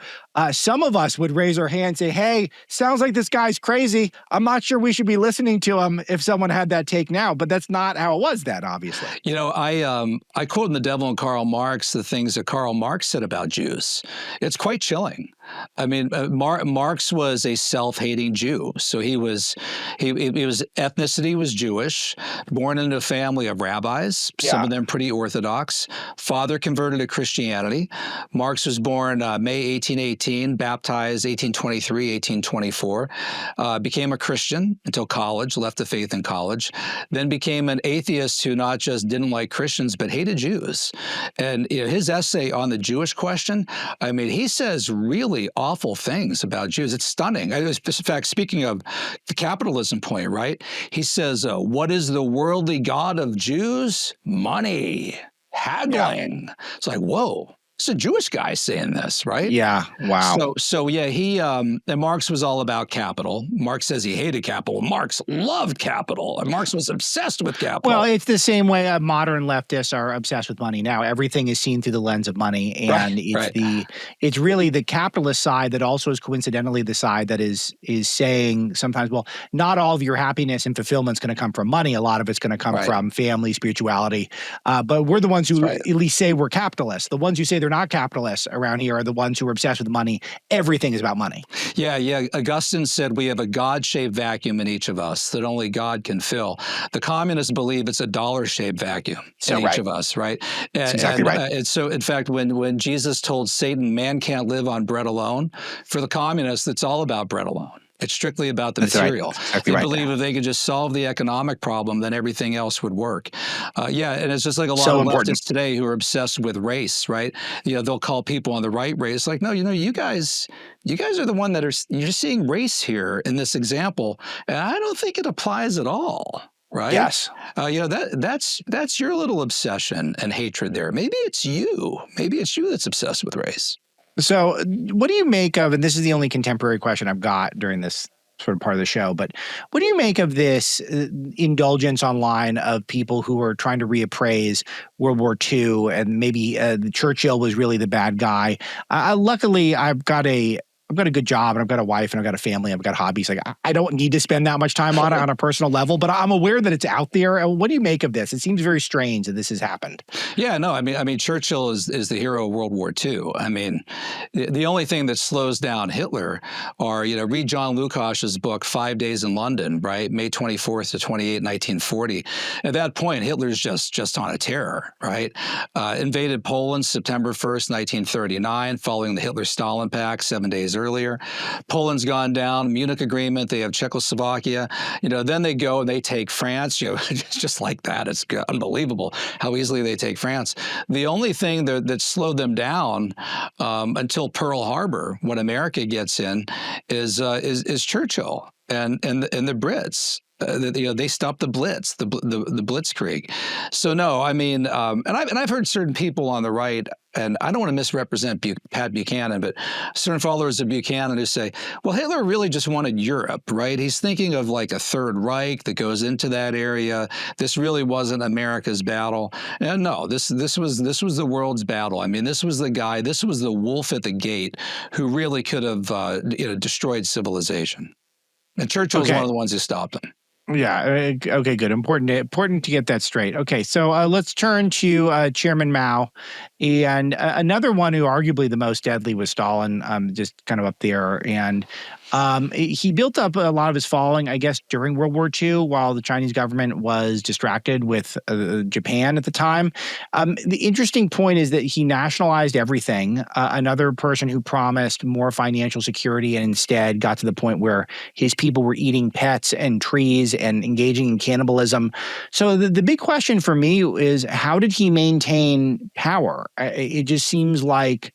some of us would raise our hand and say, hey, sounds like this guy's crazy. I'm not sure we should be listening to him if someone had that take now, but that's not how it was then, obviously. I quote in The Devil and Karl Marx the things that Karl Marx said about Jews. It's quite chilling. I mean, Marx was a self-hating Jew. So he was ethnicity was Jewish, born into a family of rabbis, some of them pretty orthodox. Father converted to Christianity. Marx was born May 1818, baptized 1823, 1824, became a Christian until college, left the faith in college, then became an atheist who not just didn't like Christians, but hated Jews. And his essay on the Jewish question, I mean, he says really awful things about Jews. It's stunning. In fact, speaking of the capitalism point, right? He says, what is the worldly god of Jews? Money, haggling. It's like, whoa. It's a Jewish guy saying this, right? Yeah. Wow. So yeah, he and Marx was all about capital. Marx says he hated capital. Marx loved capital, and Marx was obsessed with capital. Well, it's the same way modern leftists are obsessed with money now. Everything is seen through the lens of money, and it's really the capitalist side that also is coincidentally the side that is saying sometimes, well, not all of your happiness and fulfillment is going to come from money. A lot of it's going to come from family, spirituality. But we're the ones who at least say we're capitalists. The ones who say they're not capitalists around here are the ones who are obsessed with money. Everything is about money. Yeah. Augustine said we have a God-shaped vacuum in each of us that only God can fill. The communists believe it's a dollar-shaped vacuum in each of us, right? That's exactly right. And so, in fact, when Jesus told Satan, man can't live on bread alone, for the communists, it's all about bread alone. It's strictly about the material. Exactly they believe if they could just solve the economic problem, then everything else would work. And it's just like a lot of leftists today who are obsessed with race, right? They'll call people on the right race like, no, you guys are the one that you're seeing race here in this example, and I don't think it applies at all. Right? Yes. That's your little obsession and hatred there. Maybe it's you. Maybe it's you that's obsessed with race. So what do you make of, and this is the only contemporary question I've got during this sort of part of the show, but what do you make of this indulgence online of people who are trying to reappraise World War II and maybe Churchill was really the bad guy? Luckily, I've got a good job and I've got a wife and I've got a family. I've got hobbies. Like I don't need to spend that much time on it on a personal level, but I'm aware that it's out there. What do you make of this? It seems very strange that this has happened. Yeah, no, I mean, Churchill is the hero of World War II. I mean, the only thing that slows down Hitler are, read John Lukash's book, 5 Days in London, right? May 24th to 28, 1940. At that point, Hitler's just on a tear, right? Invaded Poland September 1st, 1939, following the Hitler-Stalin Pact 7 days earlier. Poland's gone down, Munich Agreement, they have Czechoslovakia, then they go and they take France, just like that. It's unbelievable how easily they take France. The only thing that slowed them down until Pearl Harbor, when America gets in, is Churchill and the Brits. They stopped the Blitz, the Blitzkrieg. So no, I mean, and I've heard certain people on the right, and I don't want to misrepresent Pat Buchanan, but certain followers of Buchanan who say, well, Hitler really just wanted Europe, right? He's thinking of like a Third Reich that goes into that area. This really wasn't America's battle. And no, this was the world's battle. I mean, this was the guy, this was the wolf at the gate who really could have destroyed civilization. And Churchill was one of the ones who stopped him. Yeah. Okay. Good. Important to get that straight. Okay. So let's turn to Chairman Mao, and another one who arguably the most deadly was Stalin, just kind of up there. And he built up a lot of his following, I guess, during World War II, while the Chinese government was distracted with Japan at the time. The interesting point is that he nationalized everything. Another person who promised more financial security and instead got to the point where his people were eating pets and trees and engaging in cannibalism. So the big question for me is, how did he maintain power? It just seems like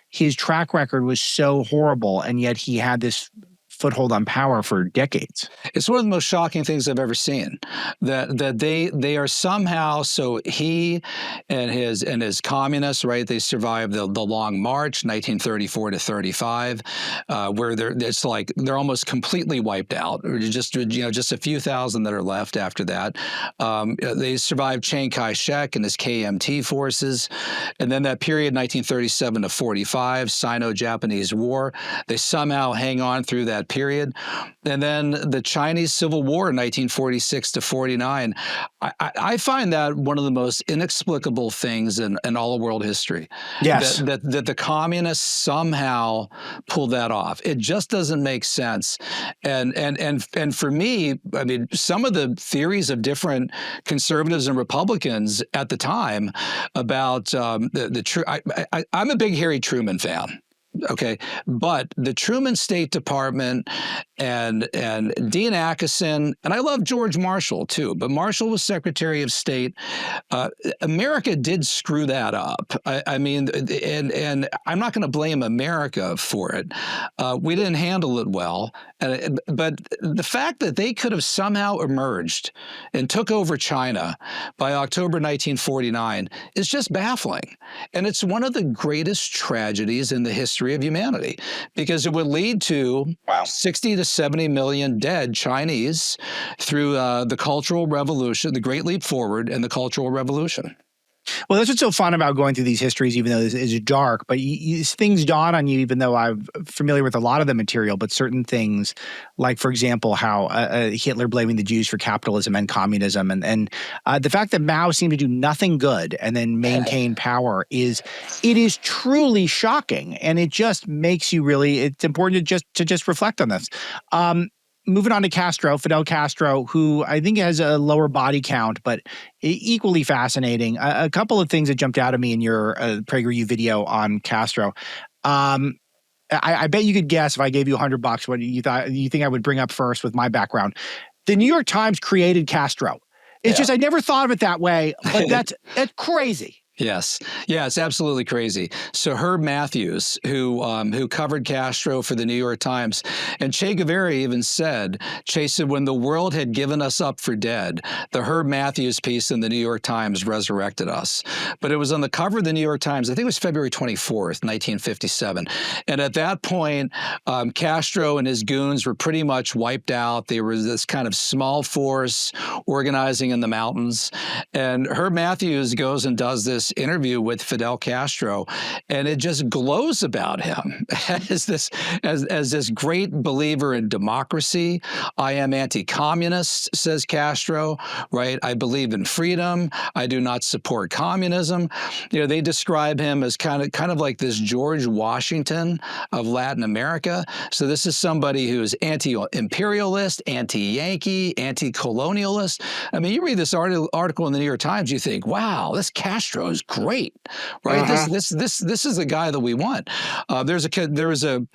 his track record was so horrible, and yet he had this foothold on power for decades. It's one of the most shocking things I've ever seen. That they are somehow, so he and his communists, right? They survived the Long March, 1934 to 35, where they're almost completely wiped out. Or just a few thousand that are left after that. They survived Chiang Kai-shek and his KMT forces, and then that period 1937 to 45, Sino-Japanese War. They somehow hang on through that period. And then the Chinese Civil War, 1946 to 49. I find that one of the most inexplicable things in all of world history. Yes. That the communists somehow pulled that off. It just doesn't make sense. And for me, I mean, some of the theories of different conservatives and Republicans at the time about I'm a big Harry Truman fan. Okay, but the Truman State Department and Dean Acheson, and I love George Marshall too, but Marshall was Secretary of State. America did screw that up. I mean, and I'm not going to blame America for it. We didn't handle it well. But the fact that they could have somehow emerged and took over China by October 1949 is just baffling. And it's one of the greatest tragedies in the history of humanity, because it would lead to 60 to 70 million dead Chinese through the Cultural Revolution, the Great Leap Forward, and the Cultural Revolution. Well, that's what's so fun about going through these histories, even though it's dark, but things dawn on you, even though I'm familiar with a lot of the material, but certain things, like, for example, how Hitler blaming the Jews for capitalism and communism, and the fact that Mao seemed to do nothing good and then maintain power it is truly shocking. And it just makes you it's important to just reflect on this. Moving on to Fidel Castro, who I think has a lower body count, but equally fascinating. A couple of things that jumped out at me in your PragerU video on Castro. I bet you could guess if I gave you $100 what you think I would bring up first with my background. The New York Times created Castro. It's just I never thought of it that way, but that's crazy. Yes. Yeah, it's absolutely crazy. So Herb Matthews, who covered Castro for the New York Times, and Che Guevara even said, when the world had given us up for dead, the Herb Matthews piece in the New York Times resurrected us. But it was on the cover of the New York Times, I think it was February 24th, 1957. And at that point, Castro and his goons were pretty much wiped out. They were this kind of small force organizing in the mountains. And Herb Matthews goes and does this interview with Fidel Castro, and it just glows about him as this great believer in democracy. I am anti-communist, says Castro, right? I believe in freedom. I do not support communism. You know, they describe him as kind of like this George Washington of Latin America. So this is somebody who's anti-imperialist, anti-Yankee, anti-colonialist. I mean, you read this article in the New York Times, you think, wow, this Castro is great, right? This is the guy that we want. There was a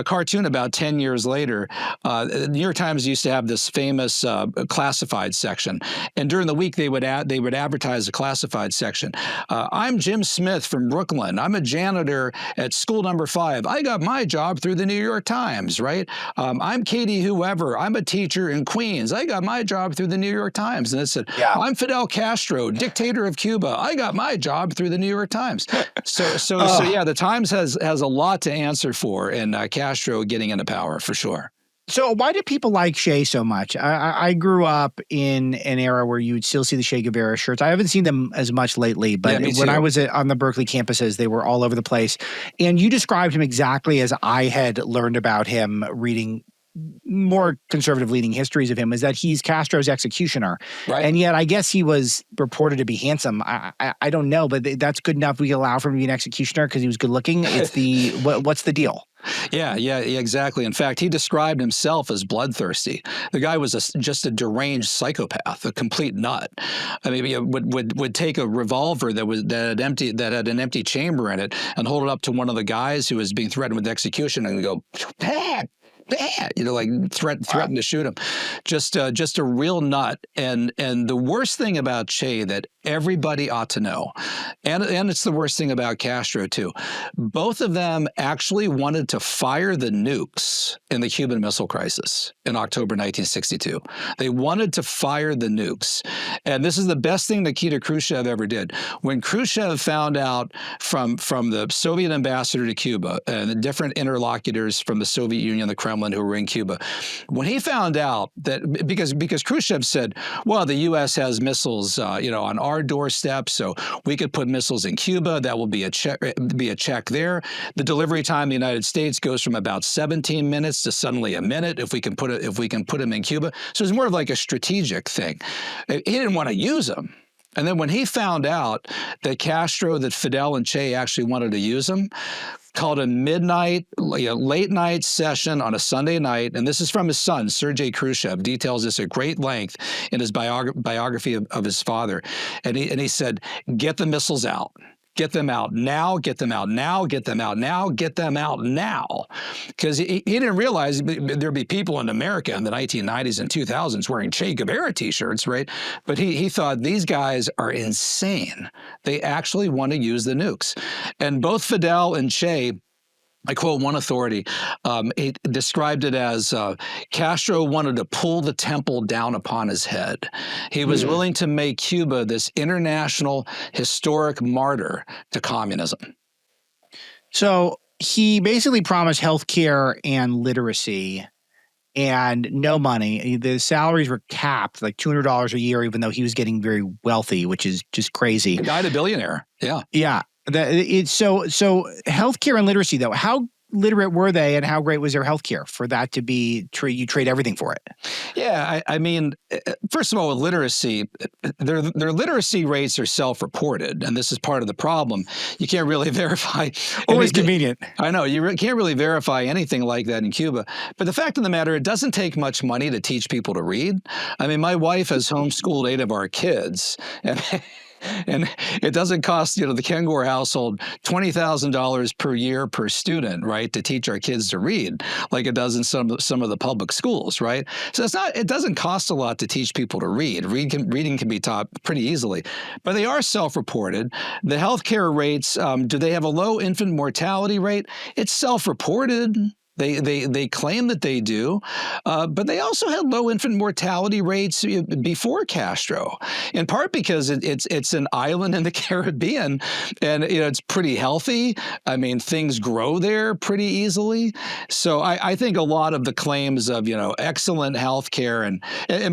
cartoon about 10 years later. The New York Times used to have this famous classified section, and during the week they would advertise the classified section. I'm Jim Smith from Brooklyn. I'm a janitor at school number 5. I got my job through the New York Times, right? I'm Katie whoever. I'm a teacher in Queens. I got my job through the New York Times. And it said, I'm Fidel Castro, dictator of Cuba. I got my job through the New York Times. So yeah, the Times has a lot to answer for, and Castro getting into power for sure. So why do people like Che so much? I grew up in an era where you would still see the Che Guevara shirts. I haven't seen them as much lately, but when I was on the Berkeley campuses, they were all over the place. And you described him exactly as I had learned about him reading more conservative leading histories of him, is that he's Castro's executioner. Right. And yet I guess he was reported to be handsome. I don't know, but that's good enough. We allow for him to be an executioner because he was good looking. It's what's the deal? Yeah, exactly. In fact, he described himself as bloodthirsty. The guy was just a deranged psychopath, a complete nut. I mean, he would take a revolver that had an empty chamber in it and hold it up to one of the guys who was being threatened with execution and go, "Bad." You know, like threaten to shoot him. Just a real nut. And the worst thing about Che that everybody ought to know, and it's the worst thing about Castro too, both of them actually wanted to fire the nukes in the Cuban Missile Crisis in October 1962. They wanted to fire the nukes. And this is the best thing Nikita Khrushchev ever did. When Khrushchev found out from the Soviet ambassador to Cuba and the different interlocutors from the Soviet Union, the Kremlin, who were in Cuba, when he found out that because Khrushchev said, well, the U.S. has missiles, on our doorstep, so we could put missiles in Cuba. That will be a check there. The delivery time in the United States goes from about 17 minutes to suddenly a minute if we can put them in Cuba. So it's more of like a strategic thing. He didn't want to use them. And then when he found out that Fidel and Che actually wanted to use them, called a late night session on a Sunday night, and this is from his son, Sergei Khrushchev, details this at great length in his biography of his father. And he said, get the missiles out. Get them out now, get them out now, get them out now, get them out now. Because he didn't realize there'd be people in America in the 1990s and 2000s wearing Che Guevara t-shirts, right? But he thought these guys are insane. They actually want to use the nukes. And both Fidel and Che, I quote one authority, he described it as Castro wanted to pull the temple down upon his head. He was willing to make Cuba this international historic martyr to communism. So he basically promised health care and literacy and no money. The salaries were capped, like $200 a year, even though he was getting very wealthy, which is just crazy. The guy's a billionaire. Yeah. Yeah. So healthcare and literacy, though, how literate were they, and how great was their healthcare for that to be you trade everything for it? Yeah, I mean, first of all, with literacy, their literacy rates are self-reported, and this is part of the problem. You can't really verify. Always convenient. I know you can't really verify anything like that in Cuba. But the fact of the matter, it doesn't take much money to teach people to read. I mean, my wife has homeschooled 8 of our kids, and it doesn't cost, the Kengor household $20,000 per year per student, right, to teach our kids to read, like it does in some of the public schools, right? So it doesn't cost a lot to teach people to read. Reading can be taught pretty easily, but they are self-reported. The healthcare rates, do they have a low infant mortality rate? It's self-reported. They claim that they do, but they also had low infant mortality rates before Castro, in part because it's an island in the Caribbean, and it's pretty healthy. I mean, things grow there pretty easily. So I think a lot of the claims of excellent health care, and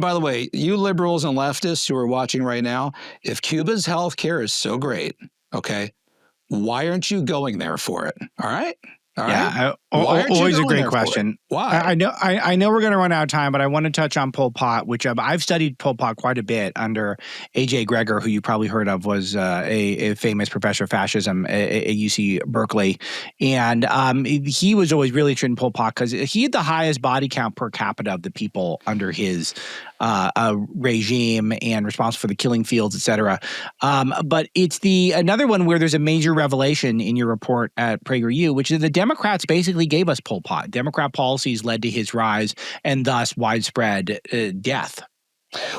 by the way, you liberals and leftists who are watching right now, if Cuba's health care is so great, okay, why aren't you going there for it? All right. Yeah, always a great question. Why? I know we're going to run out of time, but I want to touch on Pol Pot, which I've studied Pol Pot quite a bit under A.J. Gregor, who you probably heard of, was a famous professor of fascism at UC Berkeley. And he was always really interested in Pol Pot because he had the highest body count per capita of the people under his regime and responsible for the killing fields, et cetera. But it's another one where there's a major revelation in your report at PragerU, which is the Democrats basically gave us Pol Pot. Democrat policies led to his rise and thus widespread death.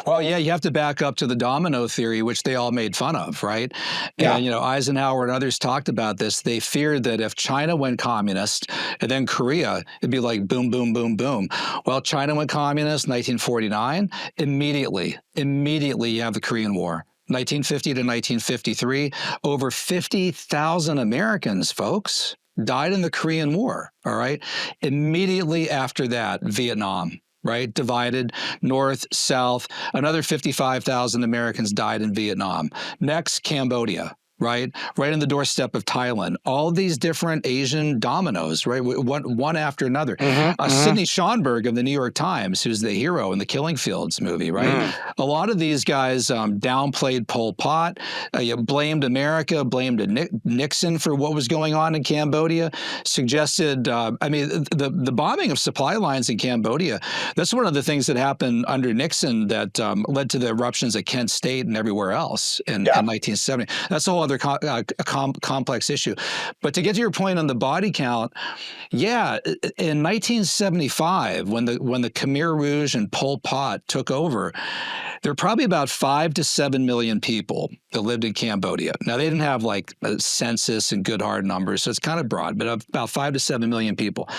Well, yeah, you have to back up to the domino theory, which they all made fun of, right? Yeah. And, Eisenhower and others talked about this. They feared that if China went communist and then Korea, it'd be like boom, boom, boom, boom. Well, China went communist in 1949. Immediately you have the Korean War. 1950 to 1953, over 50,000 Americans, folks, died in the Korean War, all right? Immediately after that, Vietnam, right? Divided north, south. Another 55,000 Americans died in Vietnam. Next, Cambodia. Right in the doorstep of Thailand. All these different Asian dominoes, right, one after another. Sidney Schonberg of the New York Times, who's the hero in the Killing Fields movie, right? A lot of these guys downplayed Pol Pot, blamed America, blamed Nixon for what was going on in Cambodia, suggested, the bombing of supply lines in Cambodia, that's one of the things that happened under Nixon that led to the eruptions at Kent State and everywhere else in 1970. That's a whole other complex issue. But to get to your point on the body count, yeah, in 1975, when the Khmer Rouge and Pol Pot took over, there were probably about 5 to 7 million people that lived in Cambodia. Now, they didn't have like a census and good hard numbers, so it's kind of broad, but about 5 to 7 million people.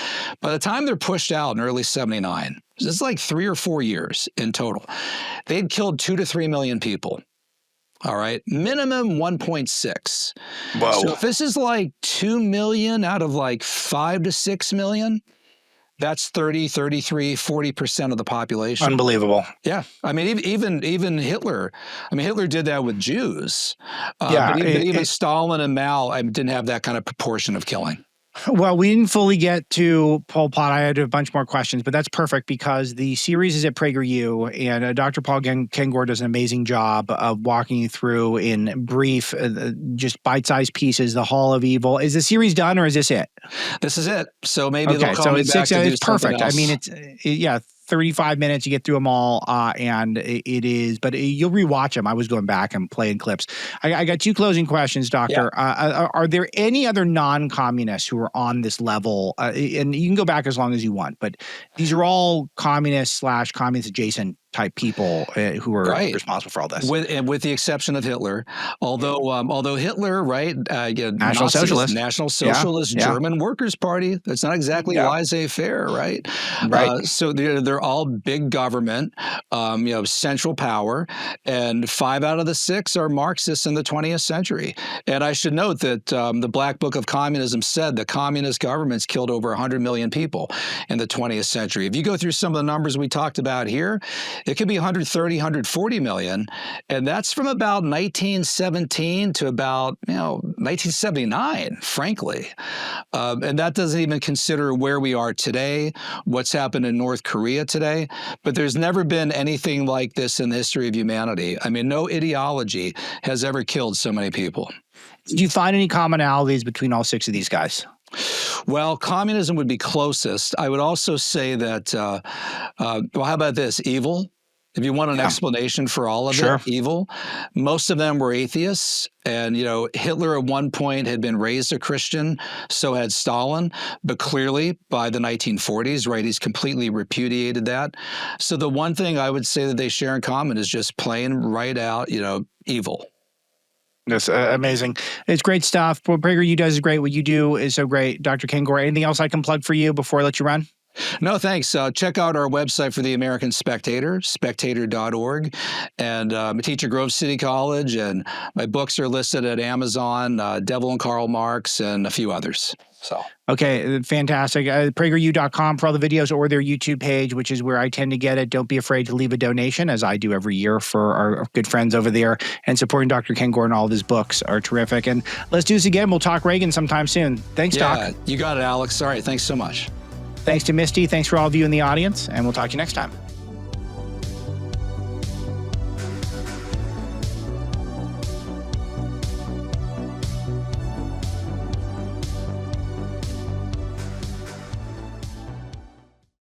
By the time they're pushed out in early 79, it's like 3 or 4 years in total, they'd killed 2 to 3 million people. All right, minimum 1.6. Whoa. So if this is like 2 million out of like 5 to 6 million, that's 30, 33, 40% of the population. Unbelievable. Yeah. I mean, even Hitler, Hitler did that with Jews. Yeah, but even Stalin and Mao didn't have that kind of proportion of killing. Well, we didn't fully get to Pol Pot. I had a bunch more questions, but that's perfect because the series is at PragerU, and Dr. Paul Kengor does an amazing job of walking you through in brief, just bite-sized pieces, the Hall of Evil. Is the series done, or is this it? This is it. So maybe they'll call me back to do it's perfect. something else. I mean, 35 minutes, you get through them all, and it is, but you'll rewatch them. I was going back and playing clips. I got two closing questions, Doctor. Yeah. Are there any other non-communists who are on this level? And you can go back as long as you want, but these are all communist/communist adjacent type people who are responsible for all this, with the exception of Hitler. Although Hitler, National Socialist, German Workers' Party. That's not exactly laissez-faire, right? Right. So they're all big government, central power, and 5 out of the 6 are Marxists in the 20th century. And I should note that the Black Book of Communism said that communist governments killed over 100 million people in the 20th century. If you go through some of the numbers we talked about here, it could be 130, 140 million. And that's from about 1917 to about 1979, frankly. And that doesn't even consider where we are today, what's happened in North Korea today. But there's never been anything like this in the history of humanity. I mean, no ideology has ever killed so many people. Do you find any commonalities between all 6 of these guys? Well, communism would be closest. I would also say that, how about this? Evil. If you want an explanation for all of it, evil. Most of them were atheists. And, Hitler at one point had been raised a Christian, so had Stalin. But clearly, by the 1940s, he's completely repudiated that. So the one thing I would say that they share in common is just plain right out, evil. That's amazing. It's great stuff. What PragerU does is great. What you do is so great. Dr. Kengor, anything else I can plug for you before I let you run? No, thanks. Check out our website for the American Spectator, spectator.org. And I teach at Grove City College, and my books are listed at Amazon, Devil and Karl Marx, and a few others. Okay, fantastic. PragerU.com for all the videos, or their YouTube page, which is where I tend to get it. Don't be afraid to leave a donation, as I do every year for our good friends over there. And supporting Dr. Kengor and all of his books are terrific. And let's do this again. We'll talk Reagan sometime soon. Thanks, Doc. You got it, Alex. All right, thanks so much. Thanks to Misty. Thanks for all of you in the audience, and we'll talk to you next time.